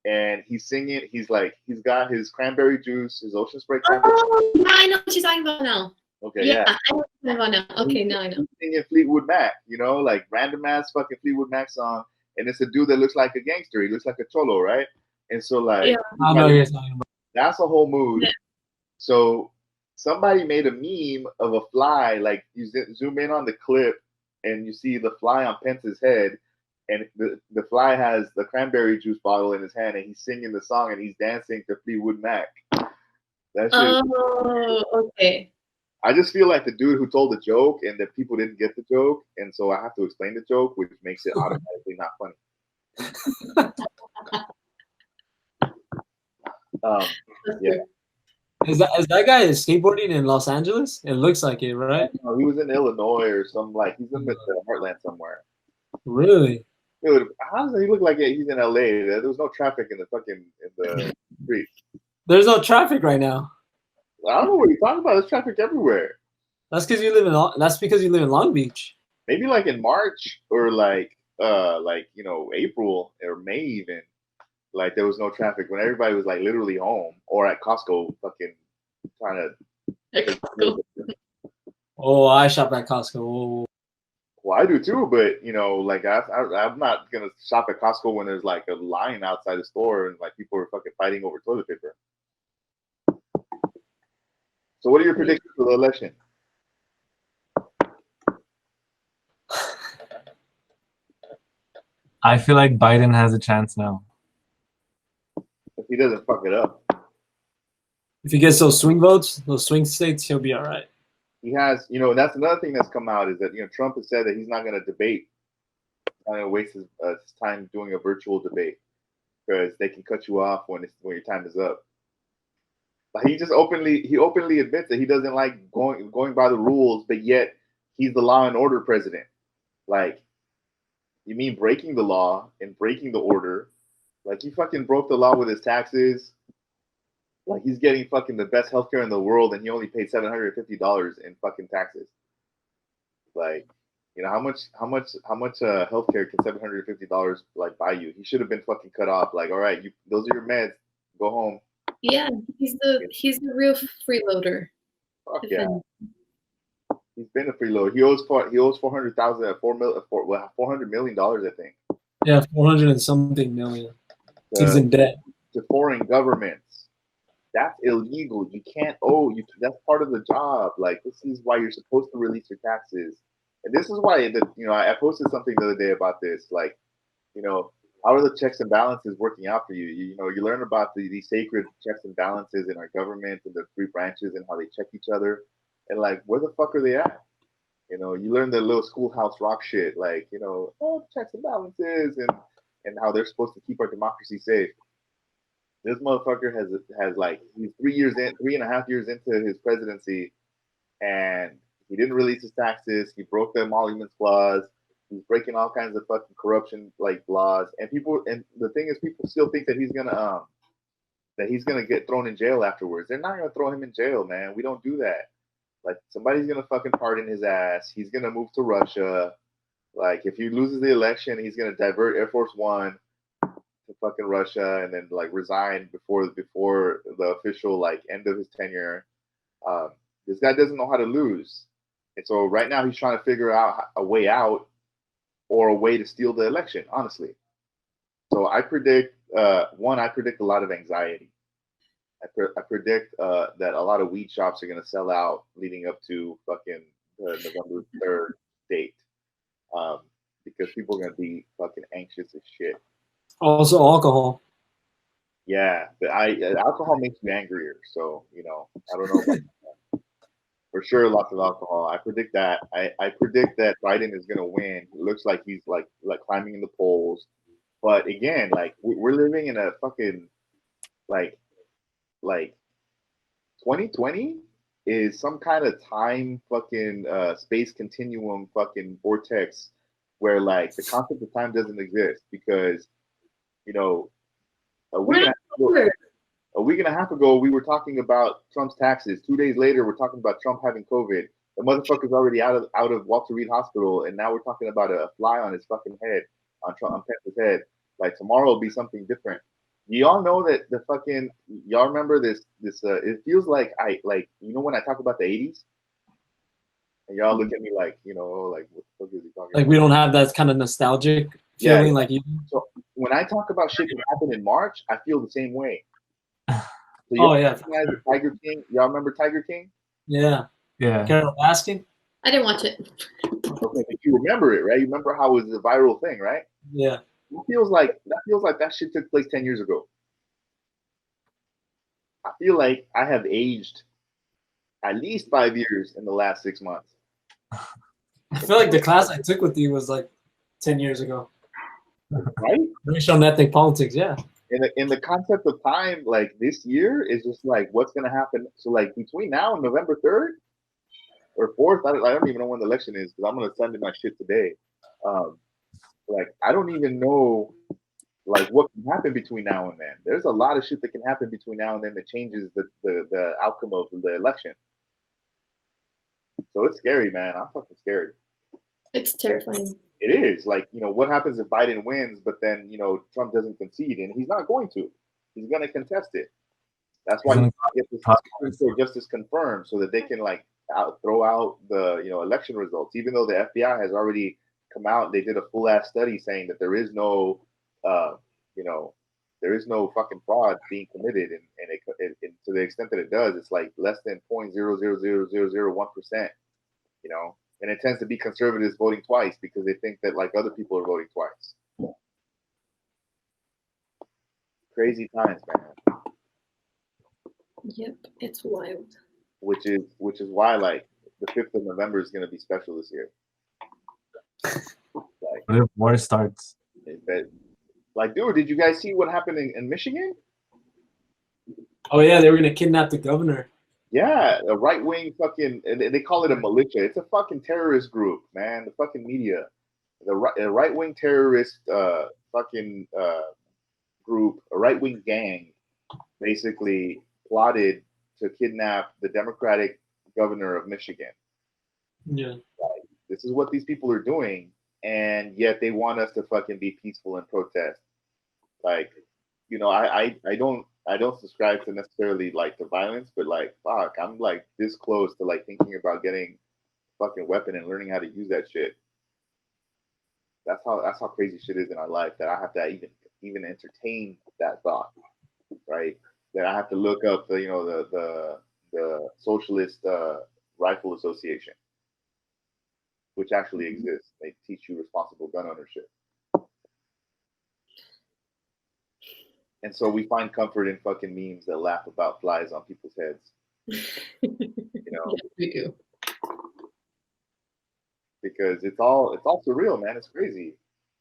and he's singing. He's got his cranberry juice, his Ocean Spray cranberry. Oh, I know what you're talking about now. Okay, Yeah, yeah. I know what you're talking about now. Okay, now I know. He's singing Fleetwood Mac, you know, like random ass fucking Fleetwood Mac song, and it's a dude that looks like a gangster. He looks like a cholo, right? And so like Yeah. I know what you're talking about. that's a whole mood. Yeah. So somebody made a meme of a fly, like you zoom in on the clip and you see the fly on Pence's head, and the fly has the cranberry juice bottle in his hand, and he's singing the song and he's dancing to Fleetwood Mac. That shit. Oh, okay. I just feel like the dude who told the joke and that people didn't get the joke, and so I have to explain the joke, which makes it automatically not funny. Yeah. Is that guy skateboarding in Los Angeles? It looks like it, right? No, he was in Illinois or some like he's in the heartland somewhere. Really? Dude, how does he look like he's in LA? There was no traffic in the street. There's no traffic right now. I don't know what you're talking about. There's traffic everywhere. That's because you live in Long Beach. Maybe like in March or like you know April or May even. Like there was no traffic when everybody was like literally home or at Costco fucking trying to. Oh, I shop at Costco. Oh. Well, I do too, but you know, like I'm not gonna shop at Costco when there's like a line outside the store and like people are fucking fighting over toilet paper. So, what are your predictions for the election? I feel like Biden has a chance now. If he doesn't fuck it up, If he gets those swing votes, those swing states, he'll be all right. he has. You know, that's another thing that's come out is that you know Trump has said that he's not going to debate. He's not going to waste his time doing a virtual debate because they can cut you off when your time is up. But he openly admits that he doesn't like going by the rules, but yet he's the law and order president. Like, you mean breaking the law and breaking the order? Like, he fucking broke the law with his taxes. Like, he's getting fucking the best healthcare in the world, and he only paid $750 in fucking taxes. Like, you know how much healthcare can $750 like buy you? He should have been fucking cut off. Like, all right, those are your meds. Go home. Yeah, he's the real freeloader. Fuck yeah. He's been a freeloader. He owes $400,000 $400 million, I think. Yeah, 400 and something million. He's in debt to foreign governments. That's illegal. You can't owe. That's part of the job. Like this is why you're supposed to release your taxes, and this is why I posted something the other day about this. Like, you know, how are the checks and balances working out for you? You know, you learn about these sacred checks and balances in our government and the three branches and how they check each other. And like, where the fuck are they at? You know, you learn the little schoolhouse rock shit, like, you know, checks and balances and how they're supposed to keep our democracy safe. This motherfucker has like, he's 3.5 years into his presidency, and he didn't release his taxes. He broke the emoluments clause. He's breaking all kinds of fucking corruption like laws, and the thing is, people still think that he's gonna get thrown in jail afterwards. They're not gonna throw him in jail, man. We don't do that. Like somebody's gonna fucking pardon his ass. He's gonna move to Russia. Like if he loses the election, he's gonna divert Air Force One to fucking Russia and then like resign before the official like end of his tenure. This guy doesn't know how to lose, and so right now he's trying to figure out a way out or a way to steal the election. Honestly, so I predict I predict a lot of anxiety. I predict that a lot of weed shops are gonna sell out leading up to fucking the November 3rd date. Because people are gonna be fucking anxious as shit. Also, alcohol. Yeah, but alcohol makes me angrier. So I don't know. For sure, lots of alcohol. I predict that. I predict that Biden is gonna win. It looks like he's like climbing in the polls. But again, like we're living in a fucking like 2020 is some kind of time fucking space continuum fucking vortex where like the concept of time doesn't exist because a week and a half ago we were talking about Trump's taxes. 2 days later we're talking about Trump having COVID. The motherfucker's already out of Walter Reed Hospital, and now we're talking about a fly on his fucking head, on Pence's head. Like tomorrow will be something different. Y'all know that y'all remember this it feels like when I talk about the 80s and y'all look at me like like what the fuck is he talking Like about? we don't have that kind of nostalgic feeling Yeah. like you. So when I talk about shit that happened in March, I feel the same way. So Oh yeah, Tiger King. Y'all remember Tiger King? yeah. Yeah. Carol Baskin. I didn't watch it. Okay, but you remember it, right? You remember how it was a viral thing, right? Yeah. It feels like that shit took place 10 years ago. I feel like I have aged at least 5 years in the last 6 months. I feel like the class I took with you was like 10 years ago. Right? Racial and ethnic politics, yeah. In the concept of time, like this year is just like what's gonna happen. So like between now and November 3rd or 4th, I don't even know when the election is because I'm gonna send in my shit today. Like I don't even know like what can happen between now and then. There's a lot of shit that can happen between now and then that changes the outcome of the election. So it's scary, man. I'm fucking scared. It's terrifying. It is like what happens if Biden wins, but then Trump doesn't concede, and he's not going to. He's going to contest it. That's why you get this Supreme Court justice confirmed so that they can like throw out the election results, even though the FBI has already come out. They did a full ass study saying that there is no there is no fucking fraud being committed, and it to the extent that it does, it's like less than 0.0000001%. And it tends to be conservatives voting twice because they think that like other people are voting twice. Crazy times, man. Yep, it's wild. Which is why like the 5th of November is going to be special this year. Like, what if war starts? Like, dude, did you guys see what happened in Michigan? Oh yeah, they were gonna kidnap the governor. Yeah, a right wing fucking, they call it a militia. It's a fucking terrorist group, man. The fucking media, the right wing terrorist group, a right wing gang, basically plotted to kidnap the Democratic governor of Michigan. Yeah. Like, this is what these people are doing, and yet they want us to fucking be peaceful and protest. Like, I don't subscribe to necessarily like the violence, but like fuck, I'm like this close to like thinking about getting a fucking weapon and learning how to use that shit. That's how crazy shit is in our life that I have to even entertain that thought, right? That I have to look up the Socialist Rifle Association, which actually exists. They teach you responsible gun ownership. And so we find comfort in fucking memes that laugh about flies on people's heads. Yes, we do. Because it's all surreal, man. It's crazy.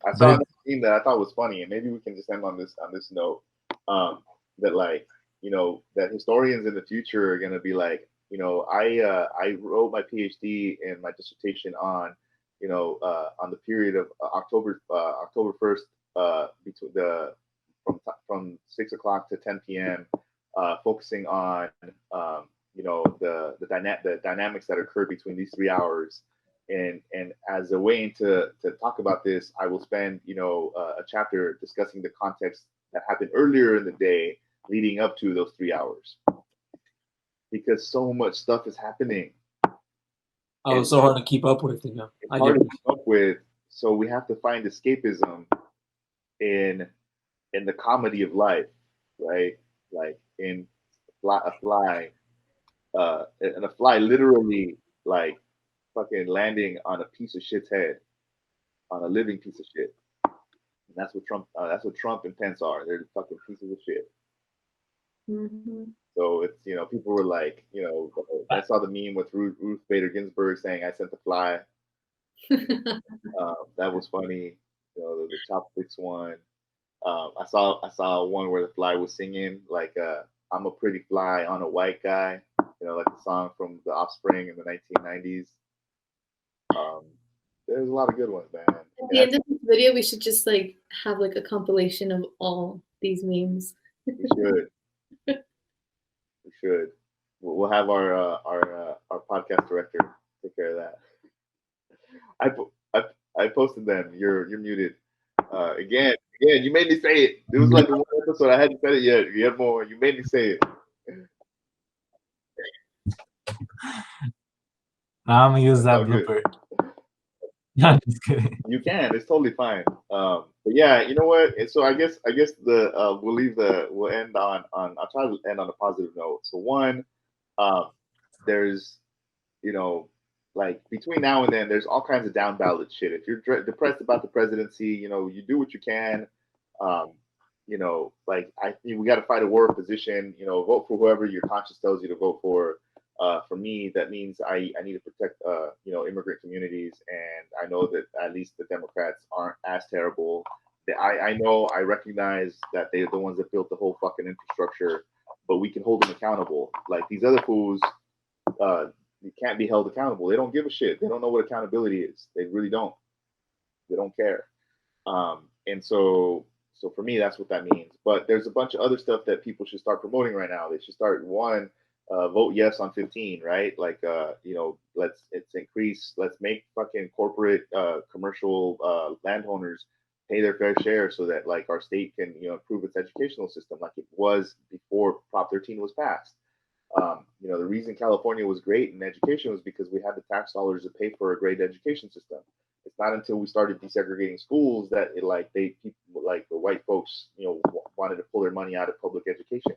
I saw another meme that I thought was funny, and maybe we can just end on this note. That like, that historians in the future are gonna be like, I wrote my PhD and my dissertation on on the period of October 1st, between from 6 o'clock to 10 p.m., focusing on the dynamics that occurred between these 3 hours. And as a way to talk about this, I will spend a chapter discussing the context that happened earlier in the day leading up to those 3 hours, because so much stuff is happening. Oh, it's so hard to keep up with, you know. It's hard to keep up with, so we have to find escapism in the comedy of life, right? Like in a fly literally like fucking landing on a piece of shit's head, on a living piece of shit. And that's what Trump and Pence are. They're fucking pieces of shit. Mm-hmm. So it's, people were like, I saw the meme with Ruth Bader Ginsburg saying, "I sent the fly." That was funny. The chopsticks one. I saw one where the fly was singing like, "I'm a pretty fly on a white guy," like the song from The Offspring in the 1990s. There's a lot of good ones, man. At the end of this video, we should just like have like a compilation of all these memes. We should. We should. We'll have our podcast director take care of that. I posted them. You're muted. Again, you made me say it. It was like the one episode I hadn't said it yet. You had more. You made me say it. Now I'm gonna use that blooper. No, just kidding. You can. It's totally fine. But yeah, you know what? And so I guess we'll end on. I'll try to end on a positive note. So one, there's, like between now and then, there's all kinds of down ballot shit. If you're depressed about the presidency, you do what you can. Like we got to fight a war position. Vote for whoever your conscience tells you to vote for. For me, that means I need to protect immigrant communities, and I know that at least the Democrats aren't as terrible. I recognize that they're the ones that built the whole fucking infrastructure, but we can hold them accountable. Like these other fools, you can't be held accountable. They don't give a shit. They don't know what accountability is. They really don't. They don't care. And so for me, that's what that means. But there's a bunch of other stuff that people should start promoting right now. They should start vote yes on 15, right? Like, let's make fucking corporate, commercial relandholders pay their fair share so that like our state can, improve its educational system like it was before Prop 13 was passed. The reason California was great in education was because we had the tax dollars to pay for a great education system. It's not until we started desegregating schools that people like the white folks, wanted to pull their money out of public education.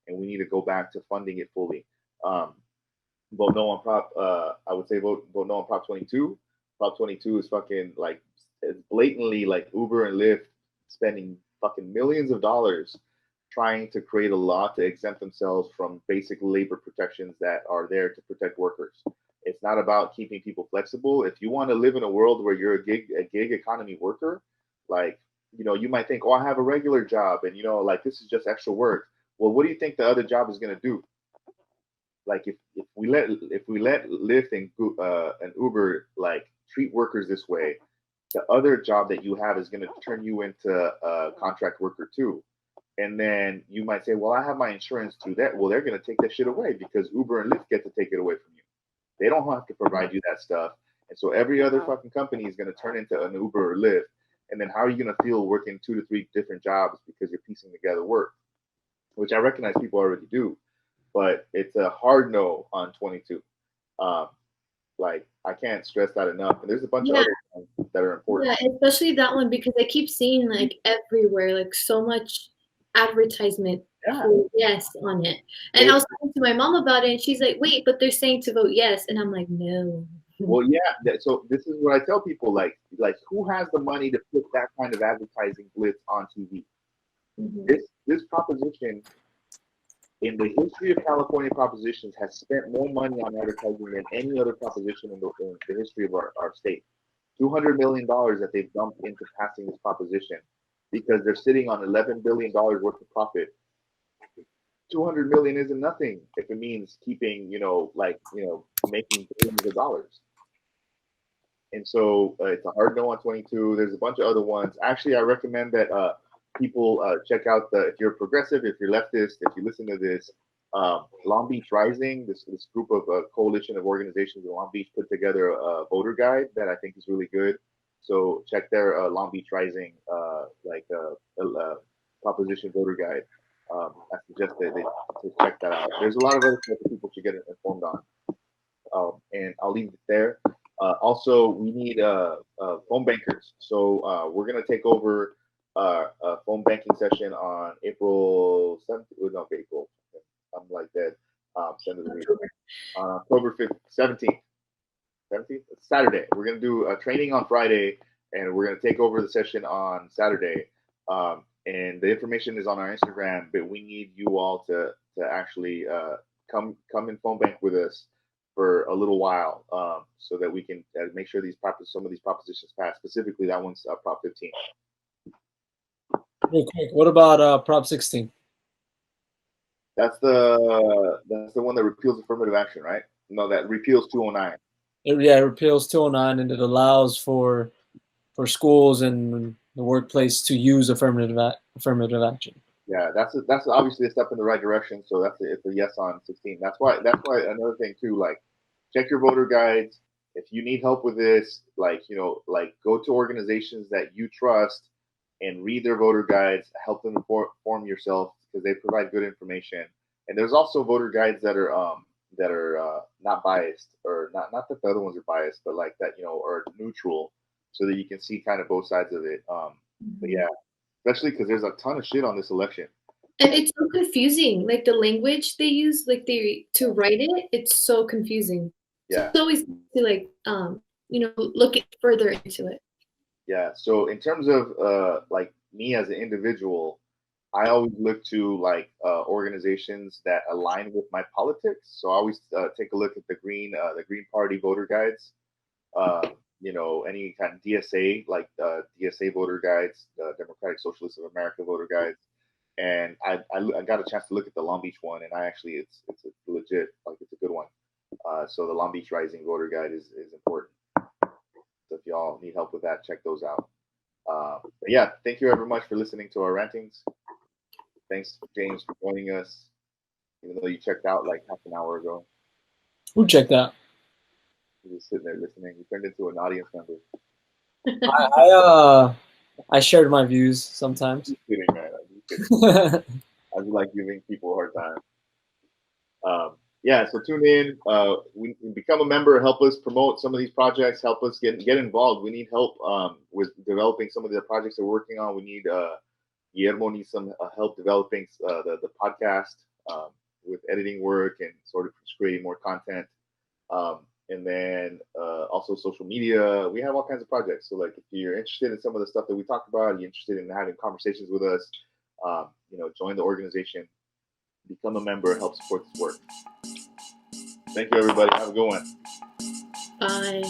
And we need to go back to funding it fully. Vote no on Prop. I would say vote no on Prop 22. Prop 22 is fucking like, it's blatantly like Uber and Lyft spending fucking millions of dollars trying to create a law to exempt themselves from basic labor protections that are there to protect workers. It's not about keeping people flexible. If you want to live in a world where you're a gig economy worker, like, you might think, oh, I have a regular job and, like this is just extra work. Well, what do you think the other job is going to do? Like if we let Lyft and Uber like treat workers this way, the other job that you have is going to turn you into a contract worker too. And then you might say, well, I have my insurance through that. Well, they're going to take that shit away because Uber and Lyft get to take it away from you. They don't have to provide you that stuff. And so every other fucking company is going to turn into an Uber or Lyft. And then how are you going to feel working 2 to 3 different jobs because you're piecing together work? Which I recognize people already do, but it's a hard no on 22. Like I can't stress that enough. And there's a bunch of other ones that are important. Yeah, especially that one because I keep seeing like everywhere, like so much advertisement for yes on it. And I was talking to my mom about it, and she's like, "Wait, but they're saying to vote yes," and I'm like, "No." Well, yeah. So this is what I tell people: like who has the money to put that kind of advertising blitz on TV? Mm-hmm. This proposition, in the history of California propositions, has spent more money on advertising than any other proposition in the history of our state. $200 million that they've dumped into passing this proposition because they're sitting on $11 billion worth of profit. 200 million isn't nothing if it means keeping, making billions of dollars. And so it's a hard no on 22. There's a bunch of other ones. Actually, I recommend that people check out if you're progressive, if you're leftist, if you listen to this, Long Beach Rising, this group of coalition of organizations in Long Beach put together a voter guide that I think is really good. So check their Long Beach Rising proposition voter guide. I suggest that they check that out. There's a lot of other stuff that people should get informed on. And I'll leave it there. Also, we need phone bankers. So we're going to take over a phone banking session on April 7th. No, April. I'm like that. On October 5th, 17th. 17th? It's Saturday. We're going to do a training on Friday, and we're going to take over the session on Saturday. And the information is on our Instagram, but we need you all to actually come and phone bank with us for a little while, so that we can make sure some of these propositions pass. Specifically, that one's Prop 15. Real quick, what about Prop 16? That's the one that repeals affirmative action, right? No, that repeals 209. It repeals 209, and it allows for schools and the workplace to use affirmative action. Yeah, that's obviously a step in the right direction. So it's a yes on 16. That's why another thing too, like check your voter guides. If you need help with this, like go to organizations that you trust and read their voter guides. Help them inform yourself because they provide good information. And there's also voter guides that are not biased, or not that the other ones are biased, but like that are neutral, so that you can see kind of both sides of it. But yeah, especially because there's a ton of shit on this election. And it's so confusing. Like the language they use, to write it, it's so confusing. Yeah. So it's always to look further into it. Yeah. So in terms of like me as an individual, I always look to organizations that align with my politics. So I always take a look at the Green Party voter guides. Any kind of DSA, like DSA voter guides, Democratic Socialists of America voter guides. And I got a chance to look at the Long Beach one, and it's legit, it's a good one. So the Long Beach Rising voter guide is important. So if y'all need help with that, check those out. But yeah, thank you very much for listening to our rantings. Thanks, James, for joining us, even though you checked out like half an hour ago. Who checked out? You were sitting there listening. You turned into an audience member. I shared my views sometimes. I'm just kidding, man. I just like giving people a hard time. Yeah, so tune in. We become a member. Help us promote some of these projects. Help us get involved. We need help with developing some of the projects that we're working on. We need Guillermo needs some help developing the podcast with editing work and sort of creating more content. And then also social media. We have all kinds of projects. So like if you're interested in some of the stuff that we talked about, you're interested in having conversations with us, join the organization, become a member, help support this work. Thank you, everybody. Have a good one. Bye.